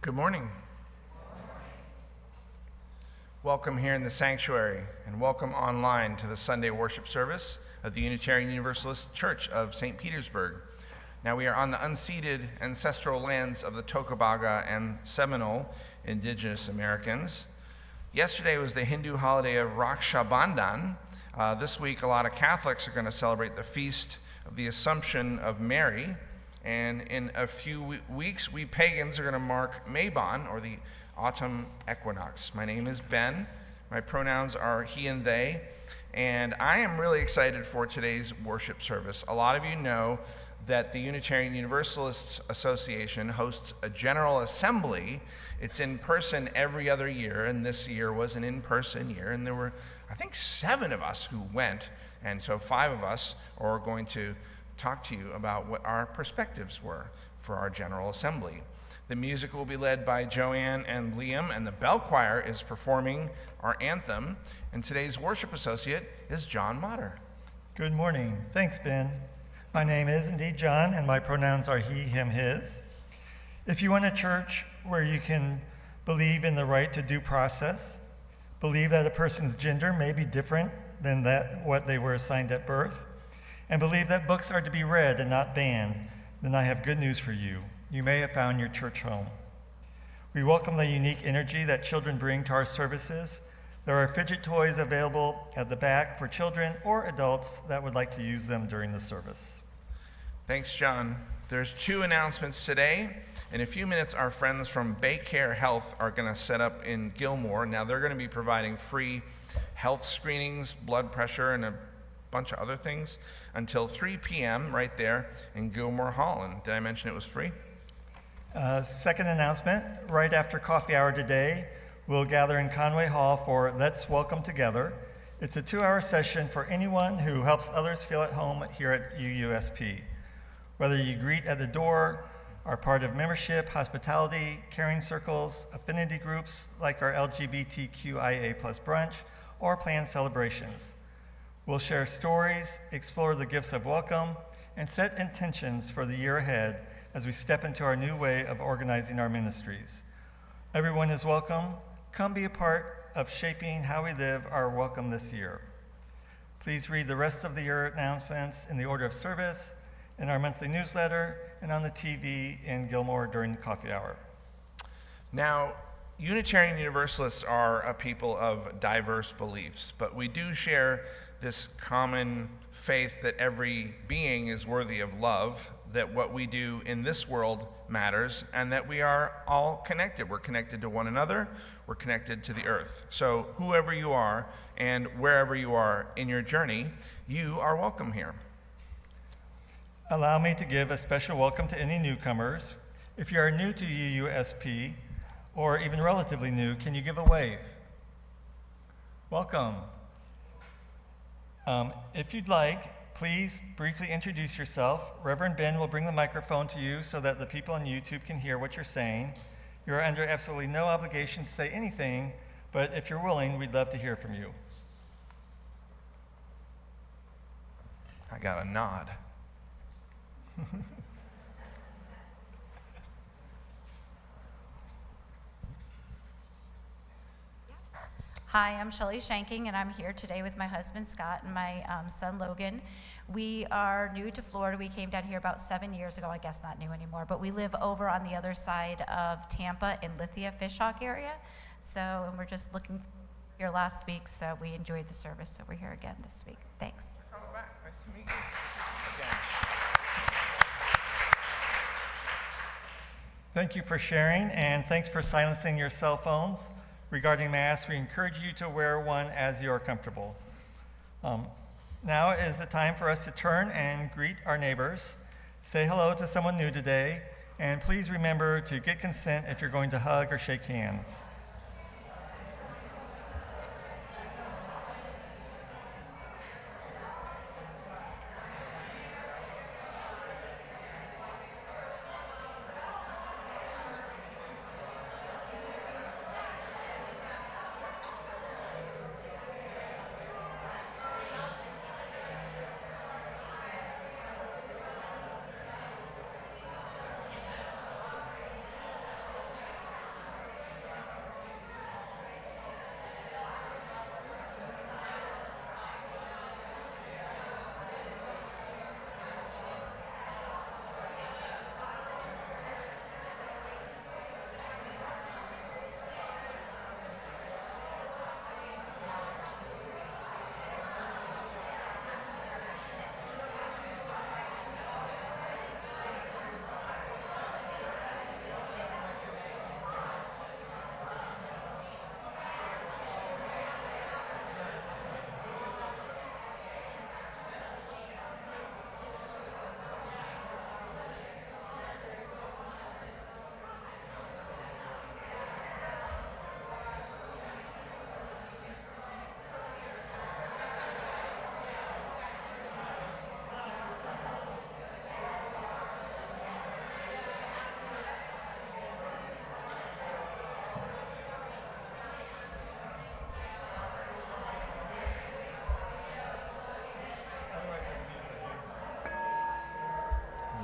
Good morning. Welcome here in the sanctuary, and welcome online to the Sunday worship service of the Unitarian Universalist Church of St. Petersburg. Now we are on the unceded ancestral lands of the Tocobaga and Seminole indigenous Americans. Yesterday was the Hindu holiday of Raksha Bandhan. This week a lot of Catholics are going to celebrate the feast of the Assumption of Mary. And in a few weeks, we pagans are going to mark Mabon, or the autumn equinox. My name is Ben. My pronouns are he and they. And I am really excited for today's worship service. A lot of you know that the Unitarian Universalist Association hosts a General Assembly. It's in person every other year, and this year was an in-person year. And there were, I think, 7 of us who went, and so 5 of us are going to talk to you about what our perspectives were for our General Assembly. The music will be led by Joanne and Liam, and the bell choir is performing our anthem. And today's worship associate is John Motter. Good morning. Thanks, Ben. My name is indeed John, and my pronouns are he, him, his. If you want a church where you can believe in the right to due process, believe that a person's gender may be different than what they were assigned at birth, and believe that books are to be read and not banned, then I have good news for you. You may have found your church home. We welcome the unique energy that children bring to our services. There are fidget toys available at the back for children or adults that would like to use them during the service. Thanks, John. There's 2 announcements today. In a few minutes, our friends from Baycare Health are going to set up in Gilmore. Now, they're going to be providing free health screenings, blood pressure, and a bunch of other things until 3 p.m. right there in Gilmore Hall. And did I mention it was free? Second announcement, right after coffee hour today, we'll gather in Conway Hall for Let's Welcome Together. It's a 2-hour session for anyone who helps others feel at home here at UUSP. Whether you greet at the door, are part of membership, hospitality, caring circles, affinity groups like our LGBTQIA+ brunch, or plan celebrations. We'll share stories, explore the gifts of welcome, and set intentions for the year ahead as we step into our new way of organizing our ministries. Everyone is welcome. Come be a part of shaping how we live our welcome this year. Please read the rest of the year announcements in the order of service, in our monthly newsletter, and on the TV in Gilmore during the coffee hour. Now, Unitarian Universalists are a people of diverse beliefs, but we do share this common faith that every being is worthy of love, that what we do in this world matters, and that we are all connected. We're connected to one another, we're connected to the earth. So whoever you are and wherever you are in your journey, you are welcome here. Allow me to give a special welcome to any newcomers. If you are new to UUSP, or even relatively new, can you give a wave? Welcome. If you'd like, please briefly introduce yourself. Reverend Ben will bring the microphone to you so that the people on YouTube can hear what you're saying. You're under absolutely no obligation to say anything, but if you're willing, we'd love to hear from you. I got a nod. Hi, I'm Shelley Shanking, and I'm here today with my husband, Scott, and my son, Logan. We are new to Florida. We came down here about 7 years ago. I guess not new anymore, but we live over on the other side of Tampa in Lithia, Fishhawk area. And we're just looking here last week, so we enjoyed the service, so we're here again this week. Thanks. Come back. Nice to meet you. Again. Thank you for sharing, and thanks for silencing your cell phones. Regarding masks, we encourage you to wear one as you are comfortable. Now is the time for us to turn and greet our neighbors. Say hello to someone new today, and please remember to get consent if you're going to hug or shake hands.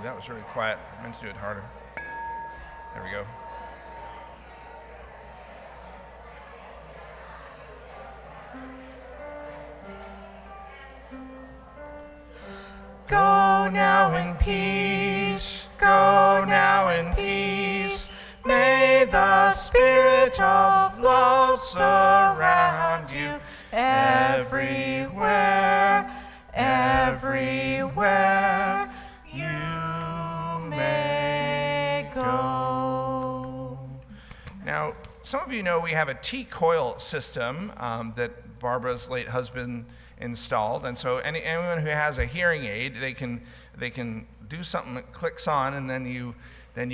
that was really quiet. I meant to do it harder. There we go. Go now in peace, go now in peace. May the spirit of love surround you everywhere, everywhere you may go. Now, some of you know we have a T-coil system that Barbara's late husband installed, and so anyone who has a hearing aid, they can do something that clicks on, and then you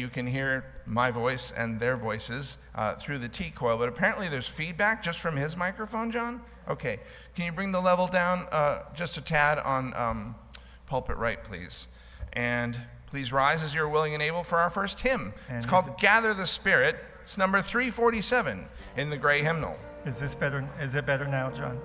can hear my voice and their voices through the T-coil. But apparently there's feedback just from his microphone, John? Okay. Can you bring the level down just a tad on pulpit right, please? And please rise as you're willing and able for our first hymn. It's called Gather the Spirit. It's number 347 in the gray hymnal. Is this better? Is it better now, John?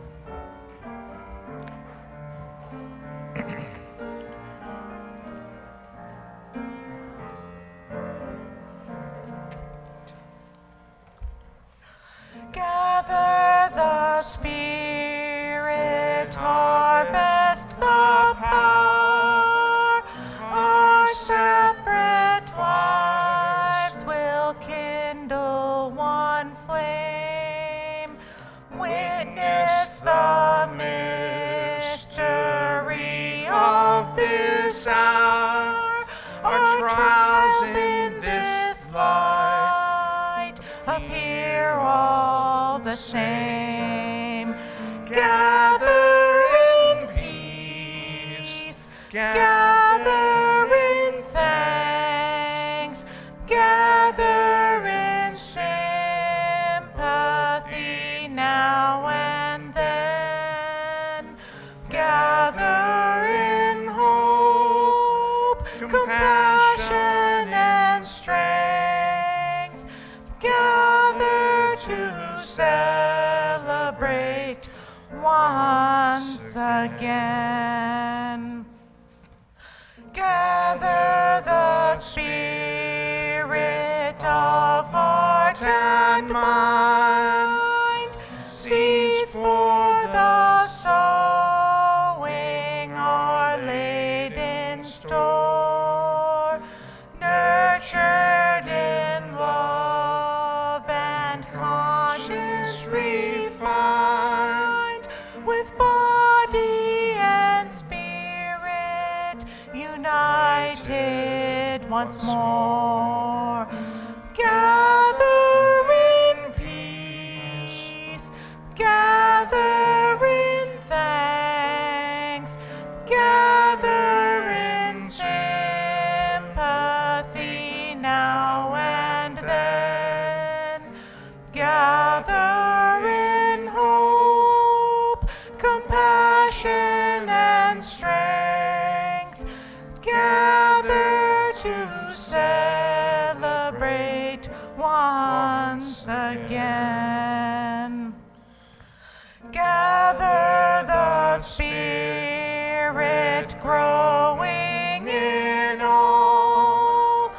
Gather the Spirit, harvest the power. Our separate lives will kindle one flame. Witness the mystery of this hour. Our trials in this light appear all the same. Gather in peace, gather in thanks, gather in sympathy now and then. Gather in hope, compassion and strength. Gather to celebrate once again. Gather the spirit of heart and mind. Seeds for the sowing are laid in store. Nurtured in love and conscience refined, with body and spirit united once more. Gather in peace, gather in thanks, gather in sympathy now and then. Gather in hope, compassion and strength. Gather to celebrate once again. Gather the Spirit growing in all,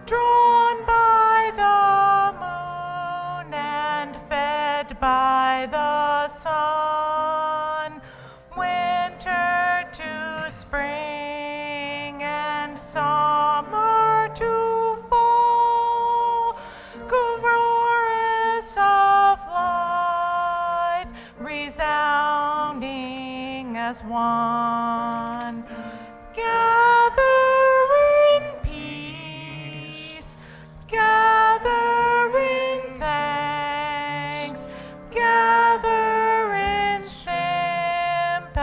drawn by the moon and fed by the sun. Winter to spring and summer to fall, chorus of life resounding as one. Gather in peace, gather in thanks, gather in sympathy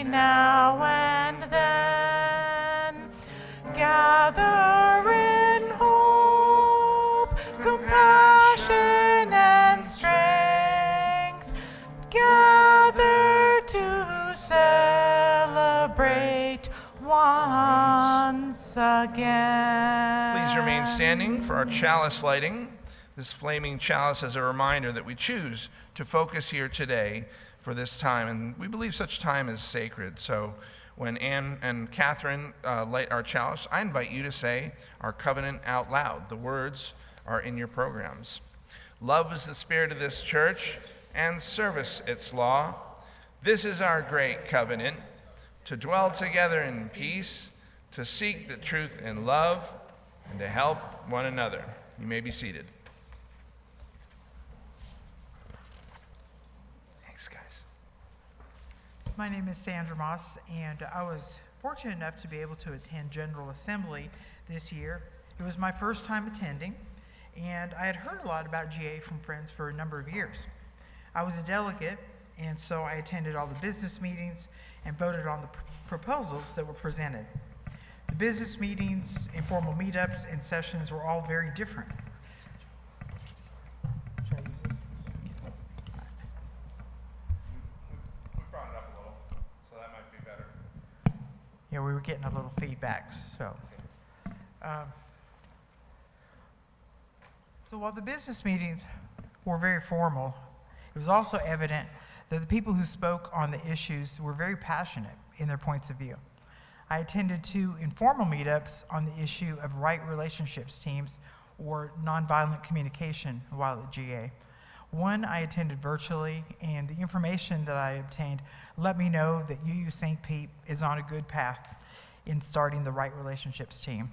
now and then. Gather in hope, compassion and strength. Gather to celebrate once again. Please remain standing for our chalice lighting. This flaming chalice is a reminder that we choose to focus here today for this time, and we believe such time is sacred. So When Ann and Catherine light our chalice, I invite you to say our covenant out loud. The words are in your programs. Love is the spirit of this church, and service its law. This is our great covenant, to dwell together in peace, to seek the truth in love, and to help one another. You may be seated. Thanks, guys. My name is Sandra Moss, and I was fortunate enough to be able to attend General Assembly this year. It was my first time attending, and I had heard a lot about GA from friends for a number of years. I was a delegate, and so I attended all the business meetings and voted on the proposals that were presented. The business meetings, informal meetups, and sessions were all very different. Should I use it? We brought it up a little, so that might be better. Yeah, we were getting a little feedback, so. So while the business meetings were very formal, it was also evident that the people who spoke on the issues were very passionate in their points of view. I attended 2 informal meetups on the issue of right relationships teams or nonviolent communication while at GA. One I attended virtually, and the information that I obtained let me know that UU St. Pete is on a good path in starting the right relationships team.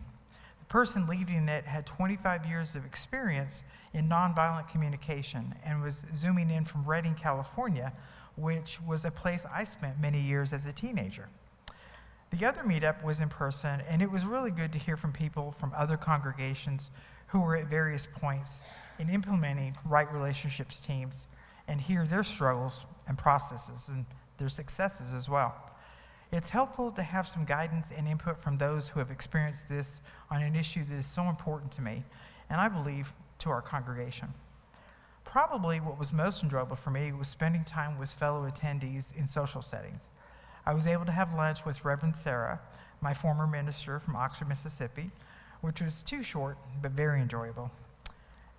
The person leading it had 25 years of experience in nonviolent communication and was zooming in from Redding, California, which was a place I spent many years as a teenager. The other meetup was in person, and it was really good to hear from people from other congregations who were at various points in implementing right relationships teams and hear their struggles and processes and their successes as well. It's helpful to have some guidance and input from those who have experienced this on an issue that is so important to me, and I believe to our congregation. Probably what was most enjoyable for me was spending time with fellow attendees in social settings. I was able to have lunch with Reverend Sarah, my former minister from Oxford, Mississippi, which was too short but very enjoyable.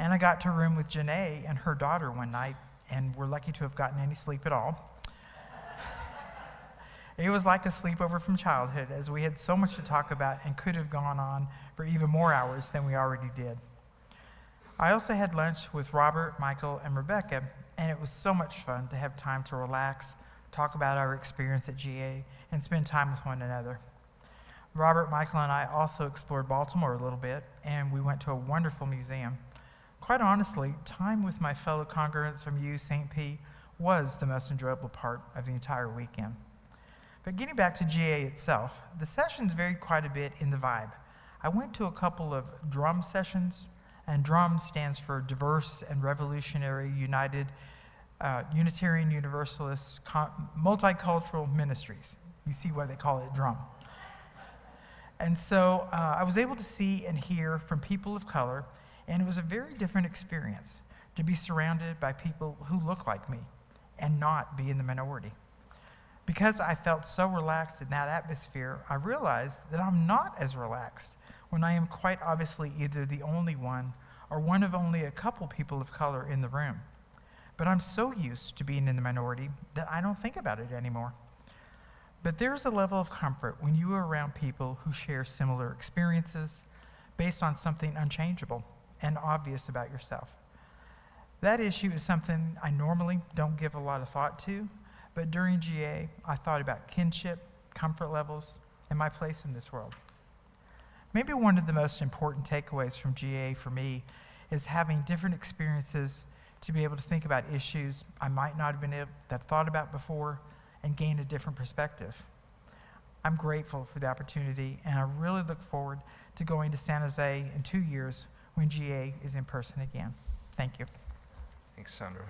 And I got to room with Janae and her daughter one night, and we're lucky to have gotten any sleep at all. It was like a sleepover from childhood, as we had so much to talk about and could have gone on for even more hours than we already did. I also had lunch with Robert, Michael, and Rebecca, and it was so much fun to have time to relax, talk about our experience at GA, and spend time with one another. Robert, Michael, and I also explored Baltimore a little bit, and we went to a wonderful museum. Quite honestly, time with my fellow congregants from UU St. Pete was the most enjoyable part of the entire weekend. But getting back to GA itself, the sessions varied quite a bit in the vibe. I went to a couple of drum sessions, and DRUM stands for Diverse and Revolutionary United Unitarian Universalist Multicultural Ministries. You see why they call it DRUM. And so I was able to see and hear from people of color, and it was a very different experience to be surrounded by people who look like me and not be in the minority. Because I felt so relaxed in that atmosphere, I realized that I'm not as relaxed when I am quite obviously either the only one or one of only a couple people of color in the room. But I'm so used to being in the minority that I don't think about it anymore. But there's a level of comfort when you are around people who share similar experiences based on something unchangeable and obvious about yourself. That issue is something I normally don't give a lot of thought to, but during GA, I thought about kinship, comfort levels, and my place in this world. Maybe one of the most important takeaways from GA for me is having different experiences to be able to think about issues I might not have been able to have thought about before and gain a different perspective. I'm grateful for the opportunity, and I really look forward to going to San Jose in 2 years when GA is in person again. Thank you. Thanks, Sandra.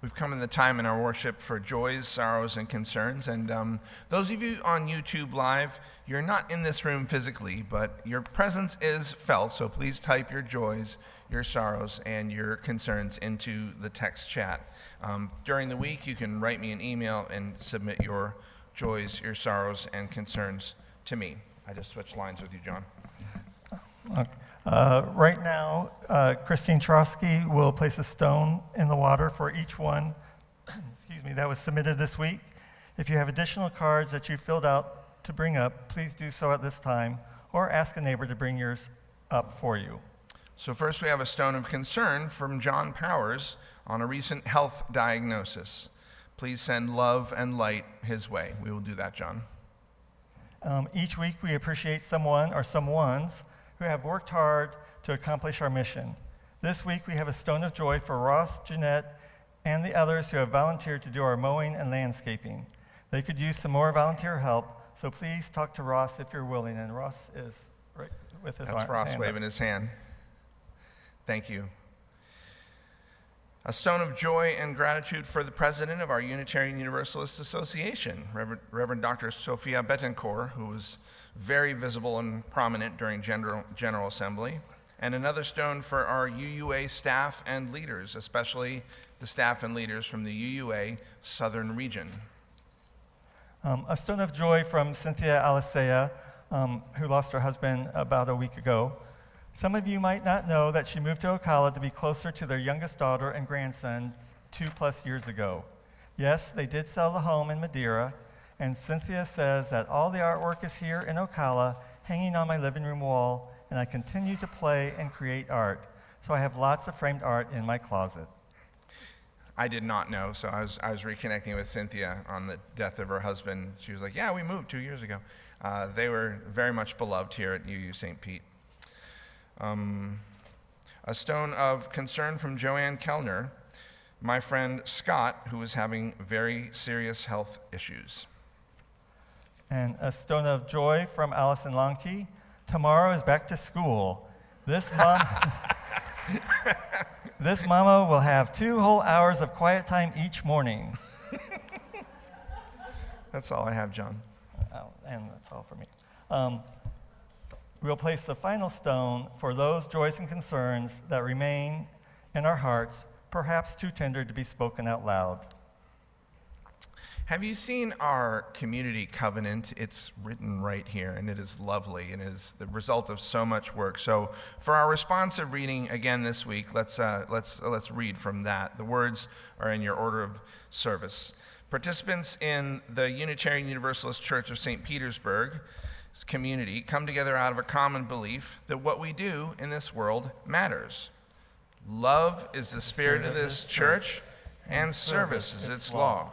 We've come in the time in our worship for joys, sorrows, and concerns. And those of you on YouTube Live, you're not in this room physically, but your presence is felt. So please type your joys, your sorrows, and your concerns into the text chat. During the week, you can write me an email and submit your joys, your sorrows, and concerns to me. I just switched lines with you, John. Right now, Christine Trosky will place a stone in the water for each one excuse me, that was submitted this week. If you have additional cards that you filled out to bring up, please do so at this time, or ask a neighbor to bring yours up for you. So first we have a stone of concern from John Powers on a recent health diagnosis. Please send love and light his way. We will do that, John. Each week we appreciate someone or someones who have worked hard to accomplish our mission. This week we have a stone of joy for Ross, Jeanette, and the others who have volunteered to do our mowing and landscaping. They could use some more volunteer help, so please talk to Ross if you're willing. And Ross is right with his That's Ross hand waving up. his hand. Thank you. A stone of joy and gratitude for the president of our Unitarian Universalist Association, Reverend Dr. Sophia Betancourt, who was very visible and prominent during General Assembly. And another stone for our UUA staff and leaders, especially the staff and leaders from the UUA Southern Region. A stone of joy from Cynthia Alicea, who lost her husband about a week ago. Some of you might not know that she moved to Ocala to be closer to their youngest daughter and grandson 2+ years ago. Yes, they did sell the home in Madeira, and Cynthia says that all the artwork is here in Ocala, hanging on my living room wall, and I continue to play and create art. So I have lots of framed art in my closet. I did not know, so I was reconnecting with Cynthia on the death of her husband. She was like, yeah, we moved 2 years ago. They were very much beloved here at UU St. Pete. A stone of concern from Joanne Kellner, my friend Scott, who is having very serious health issues. And a stone of joy from Allison Lonke. Tomorrow is back to school. This mama will have 2 whole hours of quiet time each morning. That's all I have, John. Oh, and that's all for me. We'll place the final stone for those joys and concerns that remain in our hearts, perhaps too tender to be spoken out loud. Have you seen our community covenant? It's written right here, and it is lovely, and it is the result of so much work. So, for our responsive reading again this week, let's read from that. The words are in your order of service. Participants in the Unitarian Universalist Church of St. Petersburg community come together out of a common belief that what we do in this world matters. Love is the spirit of this church, and service is its law.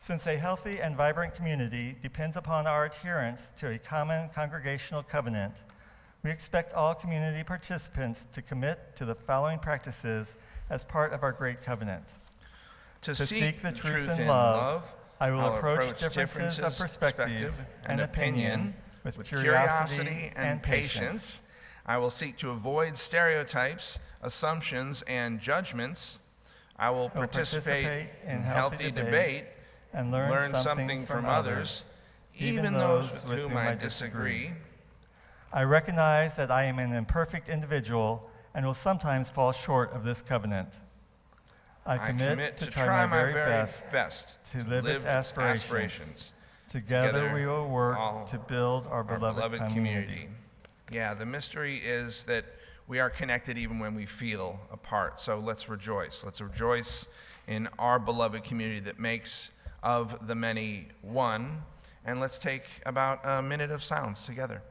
Since a healthy and vibrant community depends upon our adherence to a common congregational covenant, we expect all community participants to commit to the following practices as part of our great covenant. To seek the truth in love, I will I'll approach differences of perspective and opinion with curiosity and patience. I will seek to avoid stereotypes, assumptions, and judgments. I will participate in healthy debate and learn something from others, even those with whom I disagree. I recognize that I am an imperfect individual and will sometimes fall short of this covenant. I commit to try my very best to live its aspirations. Together we will work to build our beloved community. Yeah, the mystery is that we are connected even when we feel apart. So let's rejoice. Let's rejoice in our beloved community that makes of the many one. And let's take about a minute of silence together.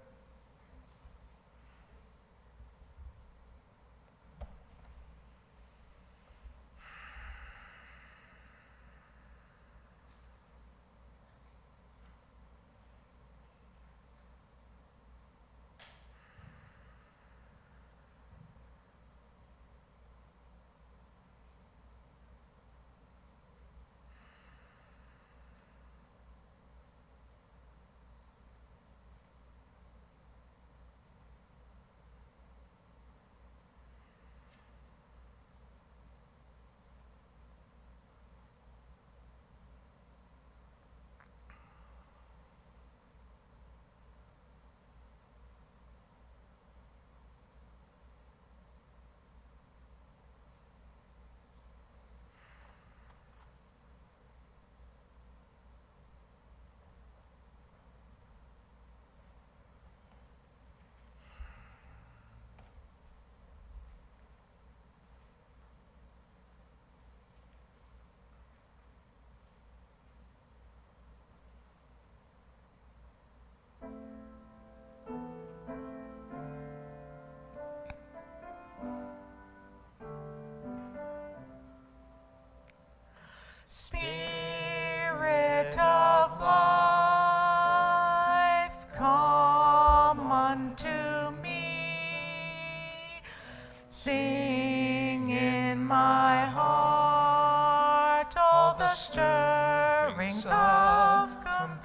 Sing in my heart all the stirrings of compassion.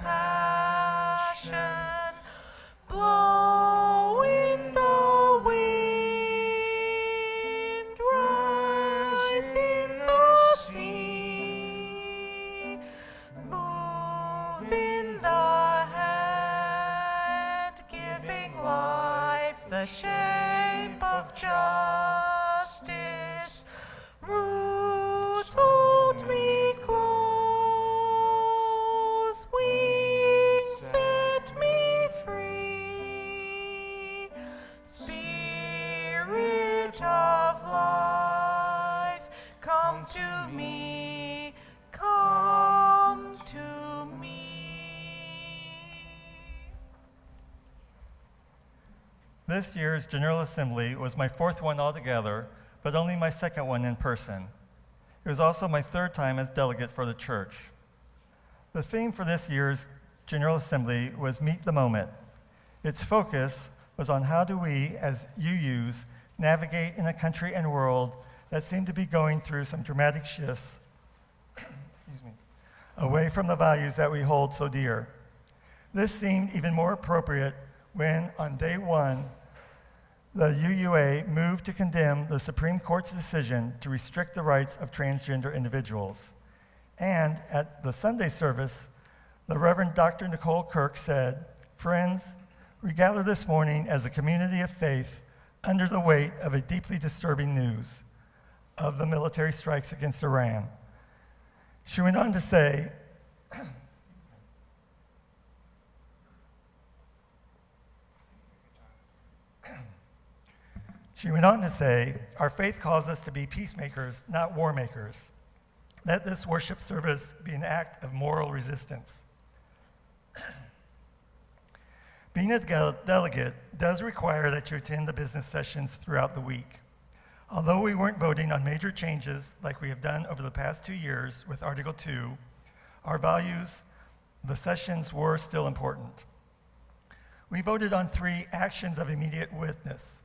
Blow in the wind, rise in the sea, move in the hand, giving life the shape of justice. Roots hold me close, wings set me free. Spirit of life, come to me, come to me. This year's General Assembly was my fourth one altogether, but only my second one in person. It was also my third time as delegate for the church. The theme for this year's General Assembly was Meet the Moment. Its focus was on how do we, as UUs, navigate in a country and world that seem to be going through some dramatic shifts away from the values that we hold so dear. This seemed even more appropriate when, on day one, the UUA moved to condemn the Supreme Court's decision to restrict the rights of transgender individuals. And at the Sunday service, the Reverend Dr. Nicole Kirk said, "Friends, we gather this morning as a community of faith under the weight of a deeply disturbing news of the military strikes against Iran." She went on to say, our faith calls us to be peacemakers, not war makers. Let this worship service be an act of moral resistance. Being a delegate does require that you attend the business sessions throughout the week. Although we weren't voting on major changes like we have done over the past 2 years with Article 2, our values, the sessions were still important. We voted on 3 actions of immediate witness.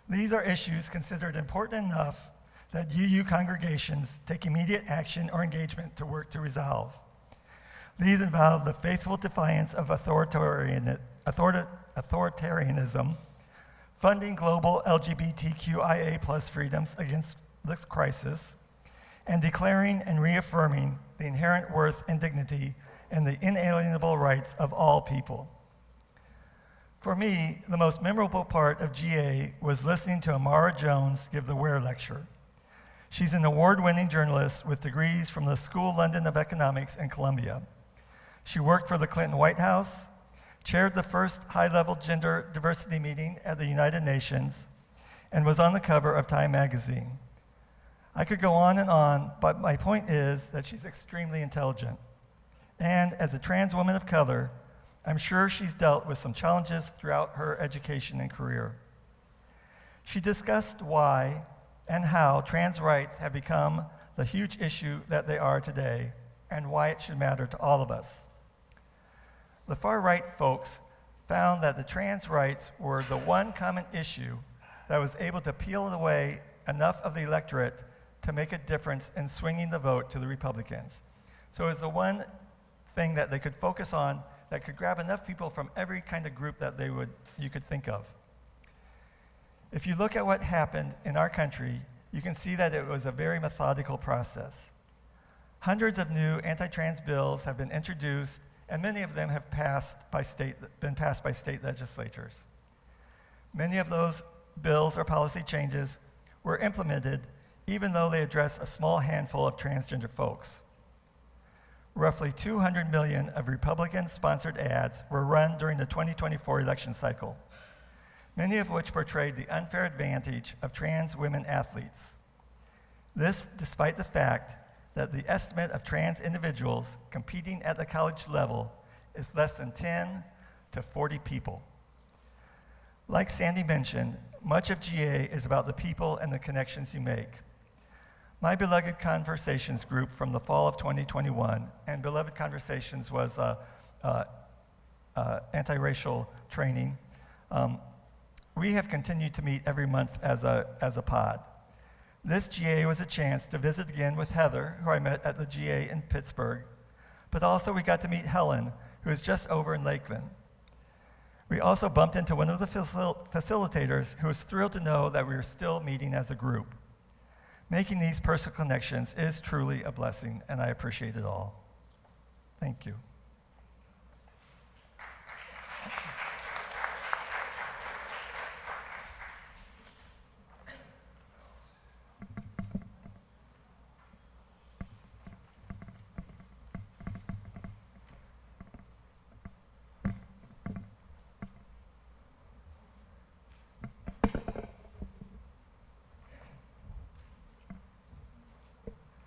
These are issues considered important enough that UU congregations take immediate action or engagement to work to resolve. These involve the faithful defiance of authoritarianism, funding global LGBTQIA+ freedoms against this crisis, and declaring and reaffirming the inherent worth and dignity and the inalienable rights of all people. For me, the most memorable part of GA was listening to Amara Jones give the Ware Lecture. She's an award-winning journalist with degrees from the School London of Economics and Columbia. She worked for the Clinton White House, chaired the first high-level gender diversity meeting at the United Nations, and was on the cover of Time magazine. I could go on, but my point is that she's extremely intelligent. And as a trans woman of color, I'm sure she's dealt with some challenges throughout her education and career. She discussed why and how trans rights have become the huge issue that they are today, and why it should matter to all of us. The far-right folks found that the trans rights were the one common issue that was able to peel away enough of the electorate to make a difference in swinging the vote to the Republicans. So it's the one thing that they could focus on that could grab enough people from every kind of group that you could think of. If you look at what happened in our country, you can see that it was a very methodical process. Hundreds of new anti-trans bills have been introduced, and many of them have been passed by state legislatures. Many of those bills or policy changes were implemented even though they address a small handful of transgender folks. Roughly 200 million of Republican-sponsored ads were run during the 2024 election cycle, many of which portrayed the unfair advantage of trans women athletes. This despite the fact that the estimate of trans individuals competing at the college level is less than 10 to 40 people. Like Sandy mentioned, much of GA is about the people and the connections you make. My Beloved Conversations group from the fall of 2021, and Beloved Conversations was anti-racial training, we have continued to meet every month as a pod. This GA was a chance to visit again with Heather, who I met at the GA in Pittsburgh, but also we got to meet Helen, who is just over in Lakeland. We also bumped into one of the facilitators who was thrilled to know that we were still meeting as a group. Making these personal connections is truly a blessing, and I appreciate it all. Thank you.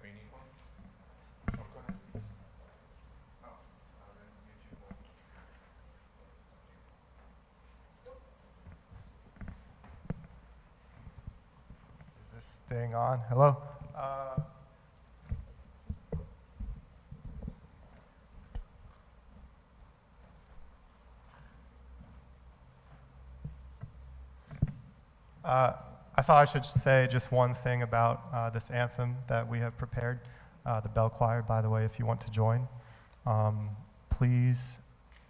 We need one? Oh, go ahead. Oh, then you two will. Is this thing on? Hello? I thought I should say just one thing about this anthem that we have prepared. The bell choir, by the way, if you want to join, please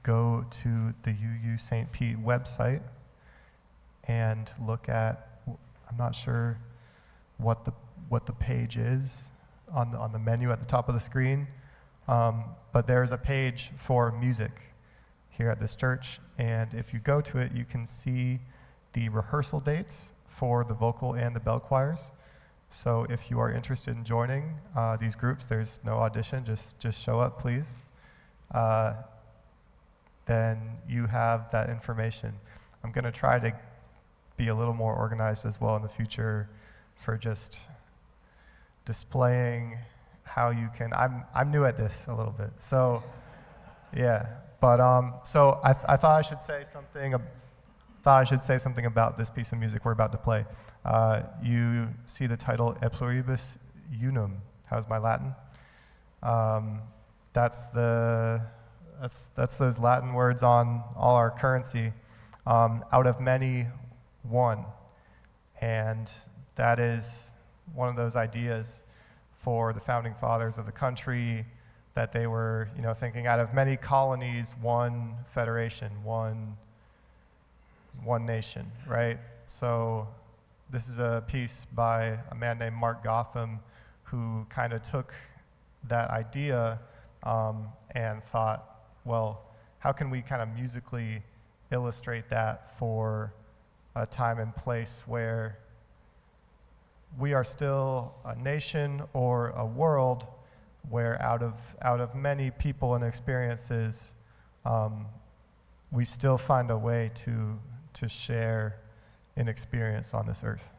go to the UU St. Pete website and look at, I'm not sure what the page is on the menu at the top of the screen, but there's a page for music here at this church, and if you go to it, you can see the rehearsal dates for the vocal and the bell choirs. So if you are interested in joining these groups, there's no audition, just show up, please. Then you have that information. I'm going to try to be a little more organized as well in the future for just displaying how you can. I'm new at this a little bit, so yeah. But so I thought I should say something. Thought I should say something about this piece of music we're about to play. You see the title E pluribus unum. How's my Latin? That's those Latin words on all our currency. Out of many, one. And that is one of those ideas for the founding fathers of the country, that they were, thinking out of many colonies, one federation, one nation, right? So this is a piece by a man named Mark Gotham, who kind of took that idea and thought, well, how can we kind of musically illustrate that for a time and place where we are still a nation or a world where out of many people and experiences, we still find a way to share an experience on this earth.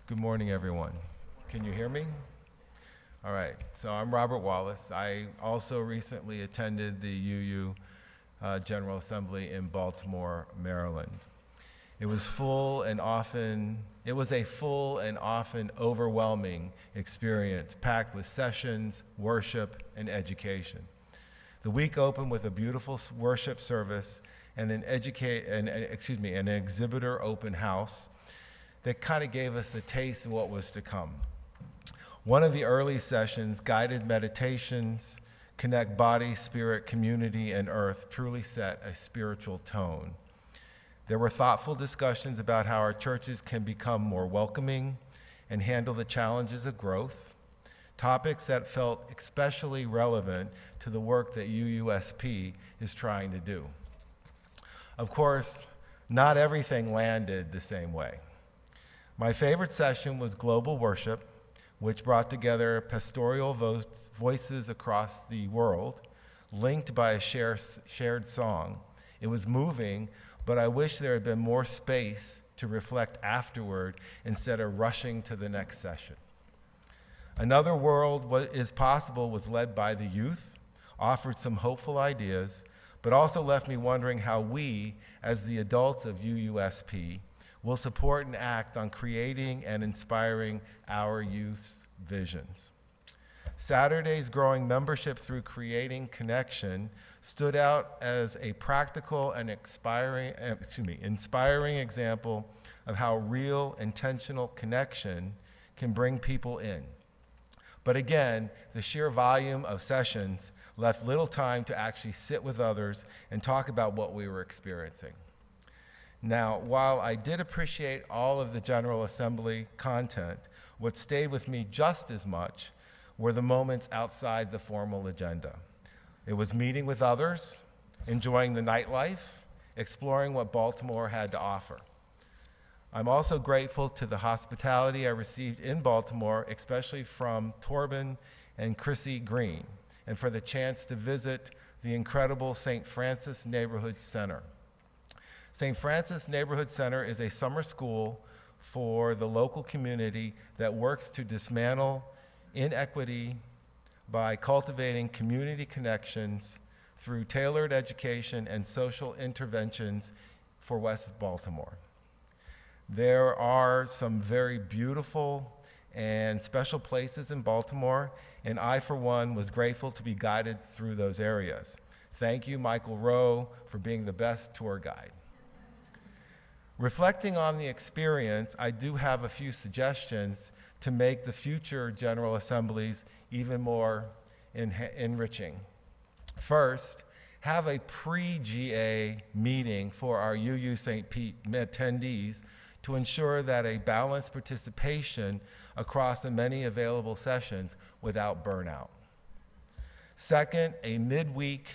Good morning, everyone. Can you hear me? All right, so I'm Robert Wallace. I also recently attended the UU General Assembly in Baltimore, Maryland. It was a full and often overwhelming experience, packed with sessions, worship, and education. The week opened with a beautiful worship service and an exhibitor open house that kind of gave us a taste of what was to come. One of the early sessions, guided meditations, connect body, spirit, community, and earth, truly set a spiritual tone. There were thoughtful discussions about how our churches can become more welcoming and handle the challenges of growth, topics that felt especially relevant to the work that UUSP is trying to do. Of course, not everything landed the same way. My favorite session was Global Worship, which brought together pastoral voices across the world, linked by a shared song. It was moving, but I wish there had been more space to reflect afterward instead of rushing to the next session. Another World is Possible was led by the youth, offered some hopeful ideas, but also left me wondering how we, as the adults of UUSP, will support and act on creating and inspiring our youth's visions. Saturday's growing membership through Creating Connection stood out as a practical and inspiring example of how real, intentional connection can bring people in. But again, the sheer volume of sessions left little time to actually sit with others and talk about what we were experiencing. Now, while I did appreciate all of the General Assembly content, what stayed with me just as much were the moments outside the formal agenda. It was meeting with others, enjoying the nightlife, exploring what Baltimore had to offer. I'm also grateful to the hospitality I received in Baltimore, especially from Torben and Chrissy Green, and for the chance to visit the incredible St. Francis Neighborhood Center. St. Francis Neighborhood Center is a summer school for the local community that works to dismantle inequity by cultivating community connections through tailored education and social interventions for West Baltimore. There are some very beautiful and special places in Baltimore, and I, for one, was grateful to be guided through those areas. Thank you, Michael Rowe, for being the best tour guide. Reflecting on the experience, I do have a few suggestions to make the future General Assemblies even more enriching. First, have a pre-GA meeting for our UU St. Pete attendees to ensure that a balanced participation across the many available sessions without burnout. Second, a midweek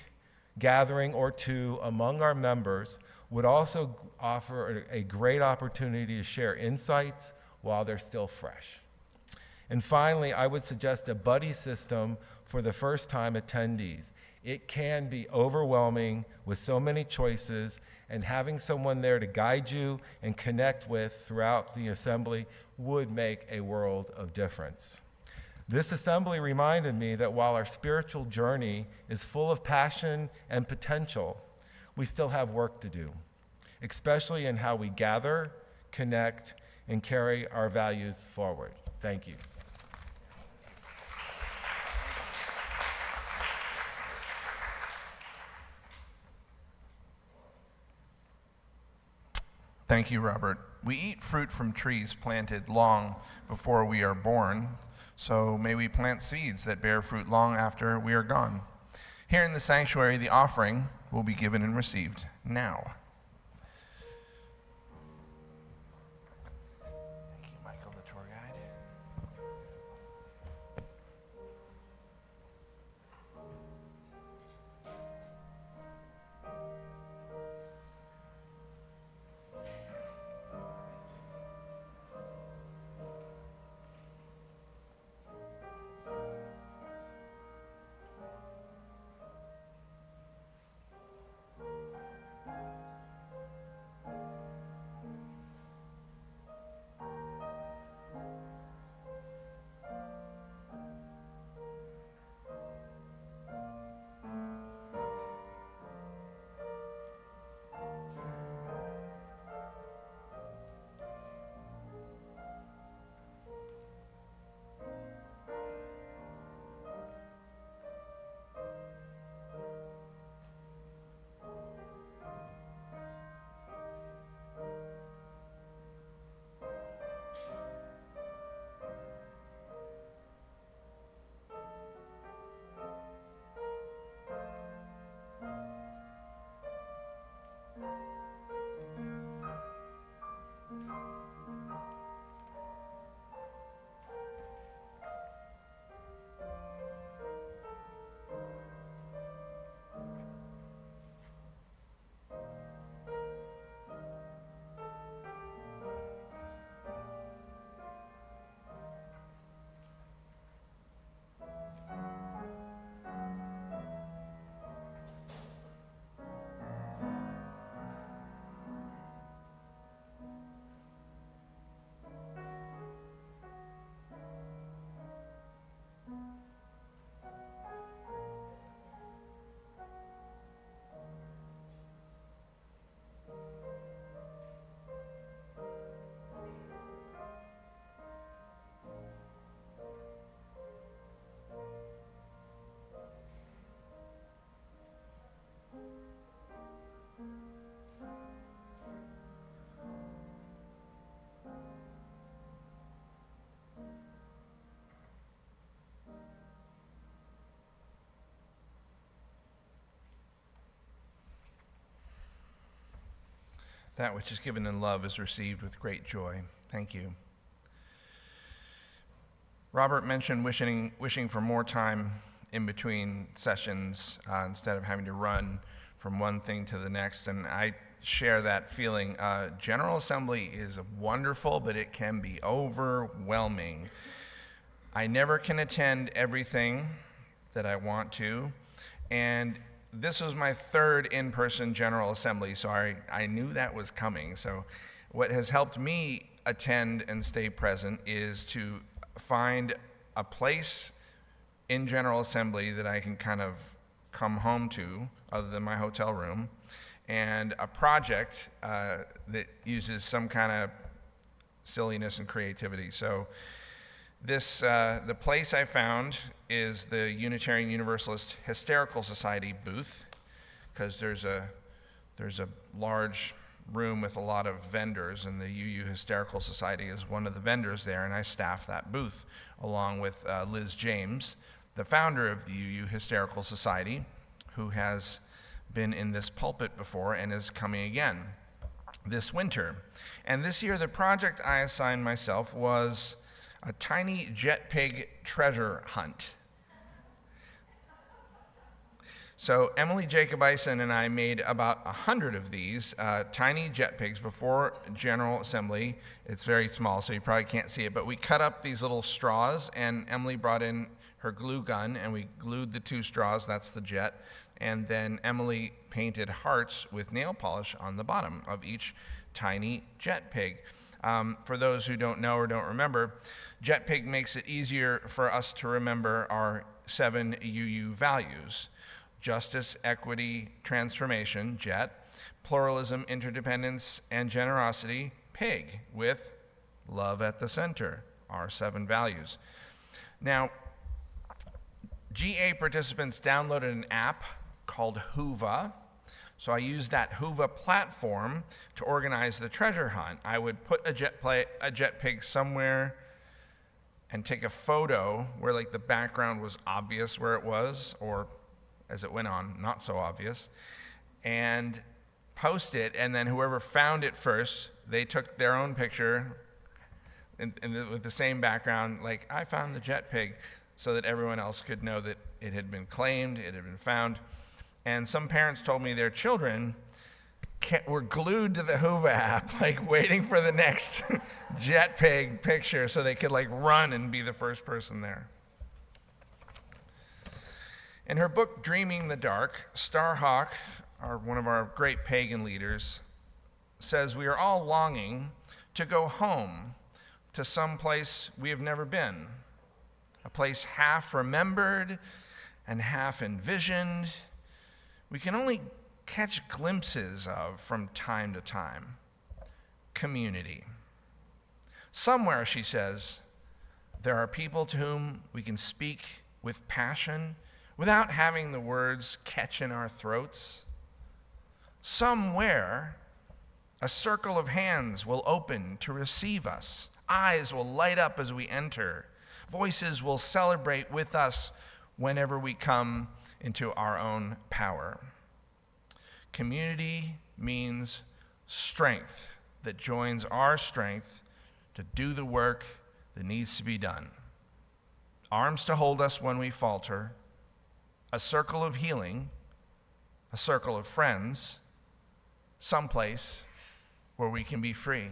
gathering or two among our members would also offer a great opportunity to share insights while they're still fresh. And finally, I would suggest a buddy system for the first-time attendees. It can be overwhelming with so many choices, and having someone there to guide you and connect with throughout the assembly would make a world of difference. This assembly reminded me that while our spiritual journey is full of passion and potential, we still have work to do, especially in how we gather, connect, and carry our values forward. Thank you. Thank you, Robert. We eat fruit from trees planted long before we are born, so may we plant seeds that bear fruit long after we are gone. Here in the sanctuary, the offering will be given and received now. Thank you, Michael, the tour guide. That which is given in love is received with great joy. Thank you. Robert mentioned wishing for more time in between sessions instead of having to run from one thing to the next, and I share that feeling. General Assembly is wonderful, but it can be overwhelming. I never can attend everything that I want to, and this was my third in-person General Assembly, so I knew that was coming. So what has helped me attend and stay present is to find a place in General Assembly that I can kind of come home to, other than my hotel room, and a project that uses some kind of silliness and creativity. So the place I found is the Unitarian Universalist Hysterical Society booth, because there's a large room with a lot of vendors, and the UU Hysterical Society is one of the vendors there, and I staff that booth along with Liz James, the founder of the UU Hysterical Society, who has been in this pulpit before and is coming again this winter. And this year, the project I assigned myself was a tiny jet pig treasure hunt. So Emily Jacob Eisen and I made about 100 of these tiny jet pigs before General Assembly. It's very small, so you probably can't see it, but we cut up these little straws, and Emily brought in her glue gun, and we glued the 2 straws, that's the jet, and then Emily painted hearts with nail polish on the bottom of each tiny jet pig. For those who don't know or don't remember, jet pig makes it easier for us to remember our 7 UU values: justice, equity, transformation, jet; pluralism, interdependence, and generosity, pig, with love at the center, our 7 values. Now, GA participants downloaded an app called Whova. So I used that Whova platform to organize the treasure hunt. I would put a jet pig somewhere and take a photo where like the background was obvious where it was, or as it went on, not so obvious, and post it, and then whoever found it first, they took their own picture with the same background, like, I found the jet pig, so that everyone else could know that it had been claimed, it had been found. And some parents told me their children were glued to the Whova app, like waiting for the next jet pig picture so they could like run and be the first person there. In her book, Dreaming the Dark, Starhawk, one of our great pagan leaders, says we are all longing to go home to some place we have never been, a place half remembered and half envisioned, we can only catch glimpses of from time to time. Community. Somewhere, she says, there are people to whom we can speak with passion without having the words catch in our throats. Somewhere, a circle of hands will open to receive us. Eyes will light up as we enter. Voices will celebrate with us whenever we come into our own power. Community means strength that joins our strength to do the work that needs to be done. Arms to hold us when we falter, a circle of healing, a circle of friends, someplace where we can be free.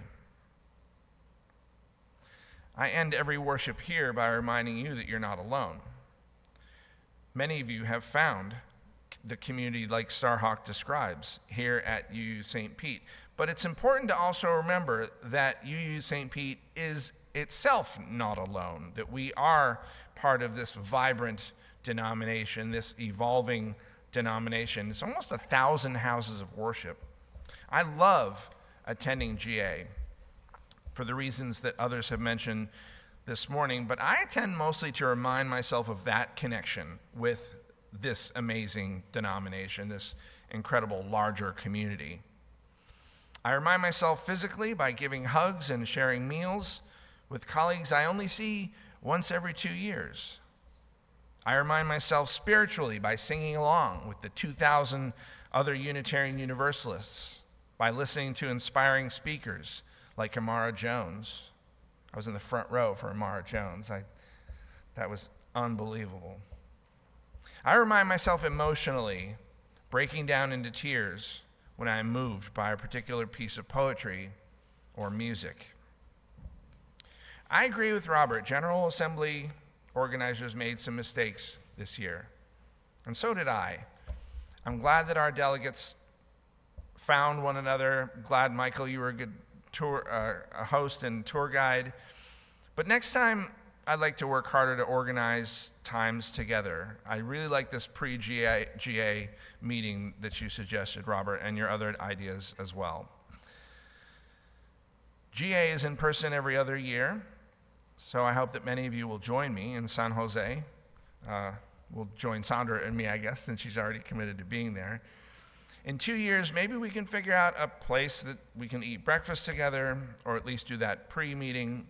I end every worship here by reminding you that you're not alone. Many of you have found the community like Starhawk describes here at UU St. Pete. But it's important to also remember that UU St. Pete is itself not alone, that we are part of this vibrant denomination, this evolving denomination. It's almost 1,000 houses of worship. I love attending GA for the reasons that others have mentioned this morning, but I attend mostly to remind myself of that connection with this amazing denomination, this incredible larger community. I remind myself physically by giving hugs and sharing meals with colleagues I only see once every 2 years. I remind myself spiritually by singing along with the 2,000 other Unitarian Universalists by listening to inspiring speakers like Amara Jones. I was in the front row for Amara Jones. That was unbelievable. I remind myself emotionally, breaking down into tears when I am moved by a particular piece of poetry or music. I agree with Robert. General Assembly organizers made some mistakes this year, and so did I. I'm glad that our delegates found one another. Glad, Michael, you were a good a host and tour guide. But next time, I'd like to work harder to organize times together. I really like this pre-GA meeting that you suggested, Robert, and your other ideas as well. GA is in person every other year, so I hope that many of you will join me in San Jose. We'll join Sandra and me, I guess, since she's already committed to being there. In 2 years, maybe we can figure out a place that we can eat breakfast together, or at least do that pre-meeting,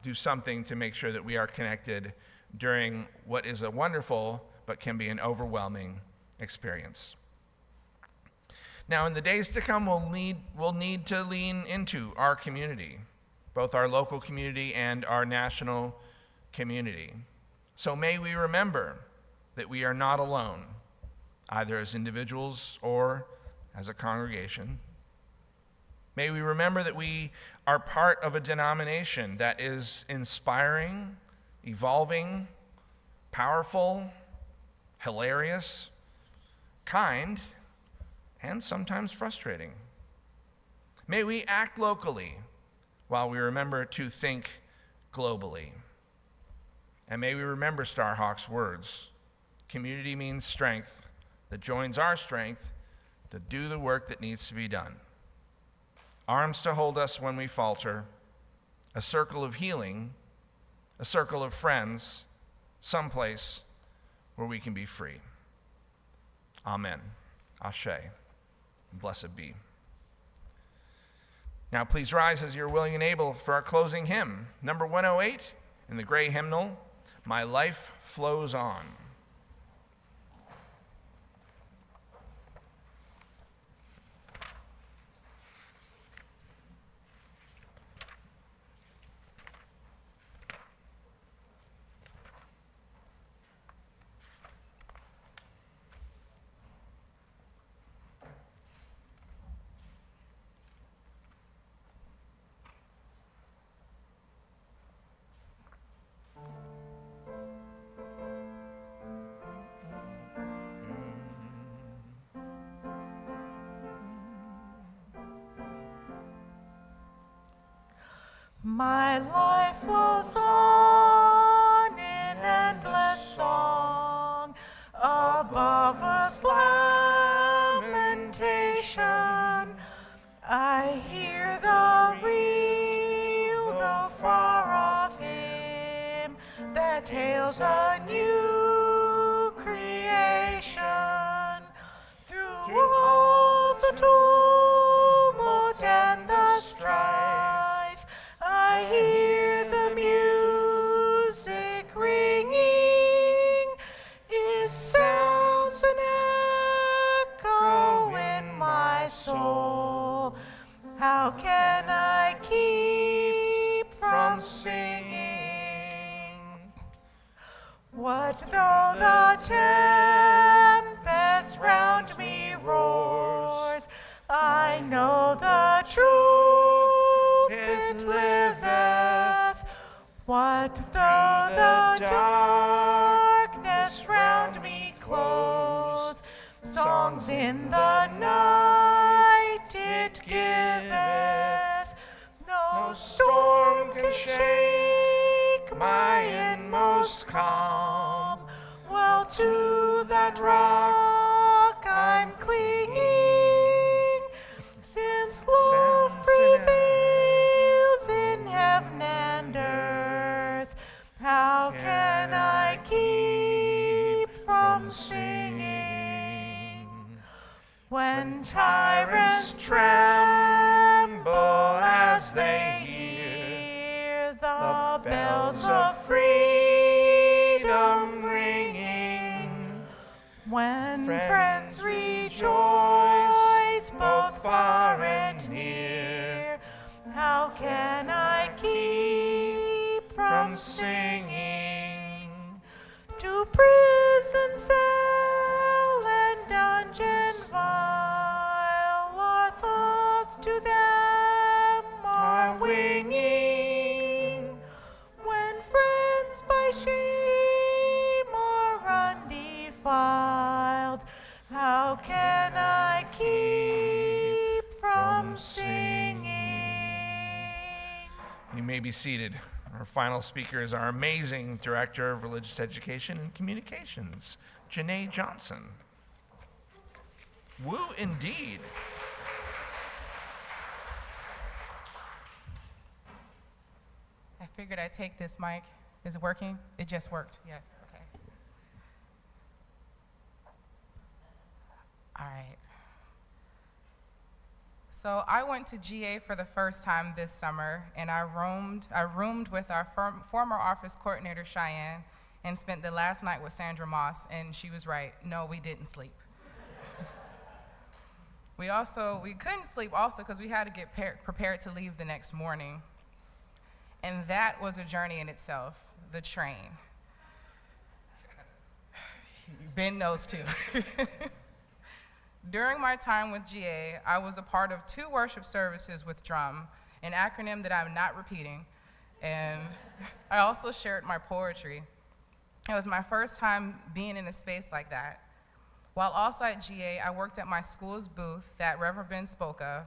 do something to make sure that we are connected during what is a wonderful but can be an overwhelming experience. Now, in the days to come, we'll need to lean into our community, both our local community and our national community. So may we remember that we are not alone, either as individuals or as a congregation. May we remember that we are part of a denomination that is inspiring, evolving, powerful, hilarious, kind, and sometimes frustrating. May we act locally while we remember to think globally. And may we remember Starhawk's words: community means strength that joins our strength to do the work that needs to be done. Arms to hold us when we falter, a circle of healing, a circle of friends, someplace where we can be free. Amen. Ashe. Blessed be. Now please rise as you're willing and able for our closing hymn, number 108 in the gray hymnal, My Life Flows On. My life flows on in endless song, above earth's lamentation. I hear the real, the far off hymn that hails a new creation. Through all the tumult and the strife, I hear the music ringing. It sounds an echo in my soul. How can I keep from singing? What though the tempest round me roars? I know the truth, it liveth. What though the darkness round me close? Songs in the night it giveth. No storm can shake my inmost calm. Well, to that rock I'm clinging, since love prevails in heaven and earth. How can I keep from singing? When tyrants tremble as they hear the bells of freedom ringing, when friends rejoice both far How can I keep from singing. to prison cell and dungeon vile? Our thoughts to them are winging. When friends by shame are undefiled, how can I keep from singing? You may be seated. Our final speaker is our amazing Director of Religious Education and Communications, Janae Johnson. Woo indeed. I figured I'd take this mic. Is it working? It just worked. Yes, okay. All right. So I went to GA for the first time this summer, and I roomed with our former office coordinator, Cheyenne, and spent the last night with Sandra Moss, and she was right. No, we didn't sleep. We couldn't sleep also because we had to get prepared to leave the next morning. And that was a journey in itself, the train. Ben knows too. During my time with GA, I was a part of 2 worship services with drum, an acronym that I'm not repeating, and I also shared my poetry. It was my first time being in a space like that. While also at GA, I worked at my school's booth that Reverend Ben spoke of.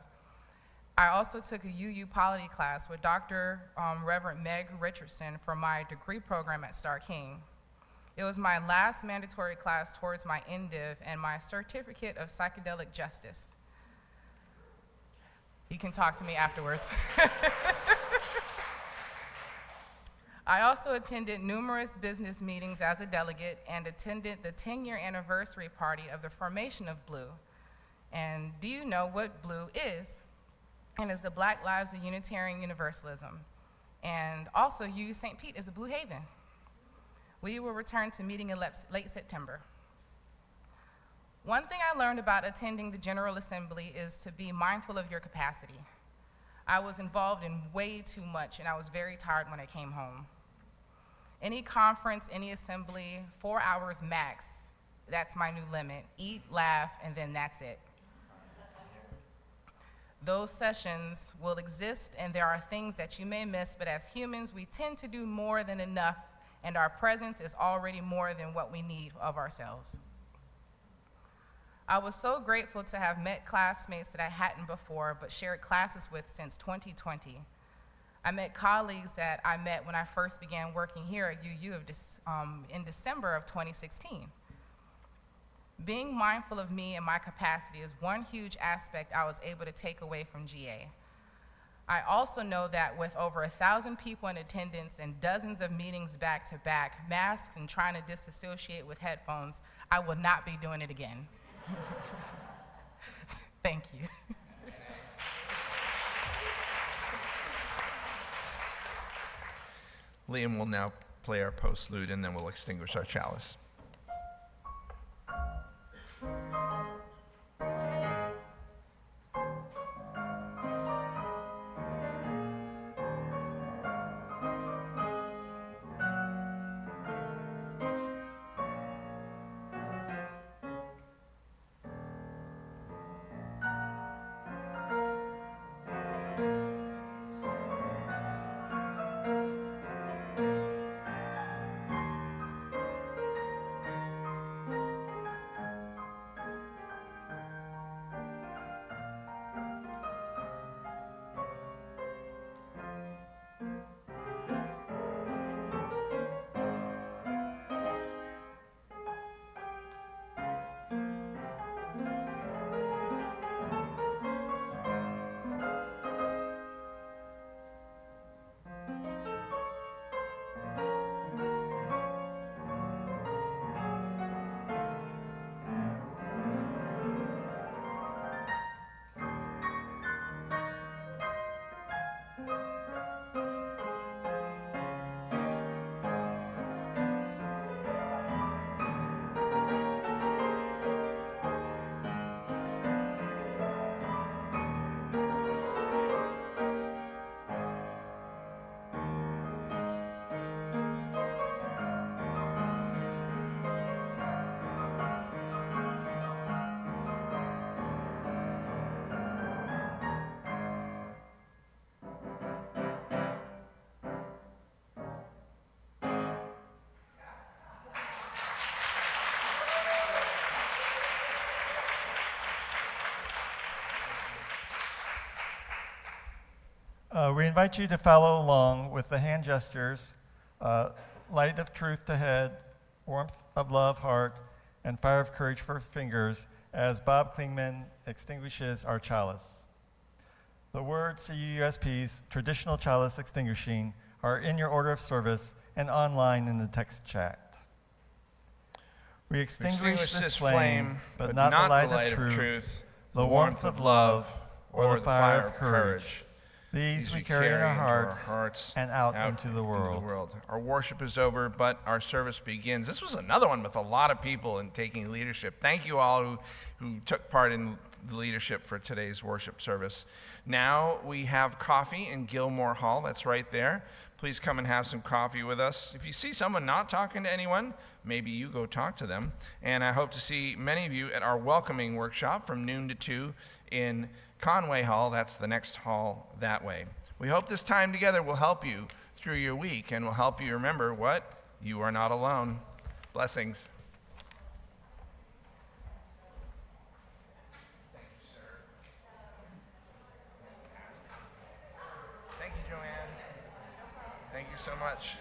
I also took a UU polity class with Dr. Reverend Meg Richardson for my degree program at Starr King. It was my last mandatory class towards my MDiv and my certificate of psychedelic justice. You can talk to me afterwards. I also attended numerous business meetings as a delegate and attended the 10-year anniversary party of the formation of Blue. And do you know what Blue is? And it's the Black Lives of Unitarian Universalism. And also, UU St. Pete is a Blue Haven. We will return to meeting in late September. One thing I learned about attending the General Assembly is to be mindful of your capacity. I was involved in way too much, and I was very tired when I came home. Any conference, any assembly, 4 hours max, that's my new limit. Eat, laugh, and then that's it. Those sessions will exist, and there are things that you may miss, but as humans, we tend to do more than enough, and our presence is already more than what we need of ourselves. I was so grateful to have met classmates that I hadn't before, but shared classes with since 2020. I met colleagues that I met when I first began working here at UU in December of 2016. Being mindful of me and my capacity is one huge aspect I was able to take away from GA. I also know that with over 1,000 people in attendance and dozens of meetings back to back, masks and trying to disassociate with headphones, I will not be doing it again. Thank you. Liam will now play our postlude, and then we'll extinguish our chalice. We invite you to follow along with the hand gestures, light of truth to head, warmth of love heart, and fire of courage for fingers as Bob Klingman extinguishes our chalice. The words CUUSP's traditional chalice extinguishing are in your order of service and online in the text chat. We extinguish this flame, but not the light of truth, the warmth of love, or the fire of courage. These we carry in our hearts and out into the world. Our worship is over, but our service begins. This was another one with a lot of people and taking leadership. Thank you all who took part in the leadership for today's worship service. Now we have coffee in Gilmore Hall. That's right there. Please come and have some coffee with us. If you see someone not talking to anyone, maybe you go talk to them. And I hope to see many of you at our welcoming workshop from noon to 2 in Conway Hall. That's the next hall that way. We hope this time together will help you through your week and will help you remember what? You are not alone. Blessings. Thank you, sir. Thank you, Joanne. Thank you so much.